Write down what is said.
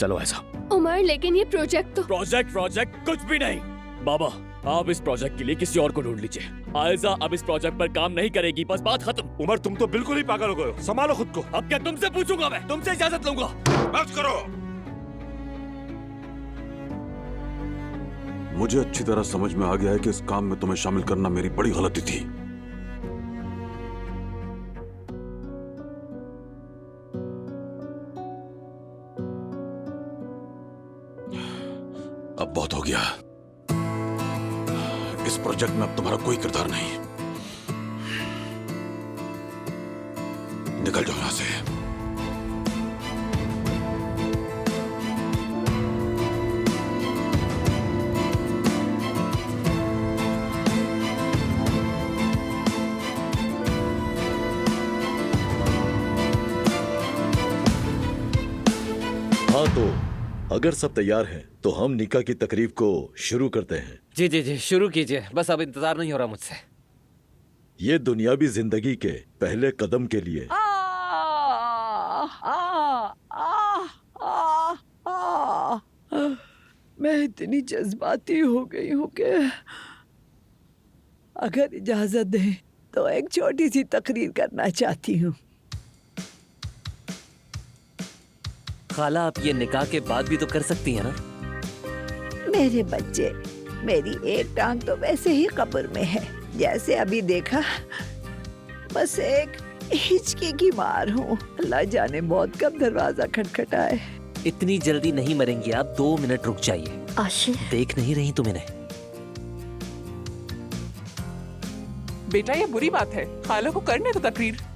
चलो ऐसा। उमर लेकिन ये प्रोजेक्ट तो प्रोजेक्ट कुछ भी नहीं। बाबा आप इस प्रोजेक्ट के लिए किसी और को ढूंढ लीजिए। आयजा अब इस प्रोजेक्ट पर काम नहीं करेगी, बस बात खत्म। उमर तुम तो बिल्कुल ही पागल हो गए हो, संभालो खुद को। अब क्या तुमसे पूछूंगा मैं? तुमसे इजाजत लूंगा? बस करो। मुझे अच्छी तरह समझ में आ गया है कि इस काम में तुम्हें शामिल करना मेरी बड़ी गलती थी। अब बहुत हो गया। इस प्रोजेक्ट में अब तुम्हारा कोई किरदार नहीं। निकल जाओ यहां से। हाँ तो अगर सब तैयार हैं तो हम निकाह की तकरीब को शुरू करते हैं। जी जी जी शुरू कीजिए, बस अब इंतजार नहीं हो रहा मुझसे। ये दुनियावी जिंदगी के पहले कदम के लिए मैं इतनी जज्बाती हो गई हूँ कि अगर इजाजत दें तो एक छोटी सी तकरीर करना चाहती हूँ। खाला आप ये निकाह के बाद भी तो कर सकती हैं ना? मेरे बच्चे, मेरी एक टांग तो वैसे ही कब्र में है, जैसे अभी देखा। बस एक हिचकी की मार हूँ। अल्लाह जाने मौत कब दरवाजा खटखटाए। इतनी जल्दी नहीं मरेंगी आप, 2 मिनट रुक जाइए। आशिर देख नहीं रही तुम इन्हें? बेटा ये बुरी बात है, खाला को करने दो तकरीर।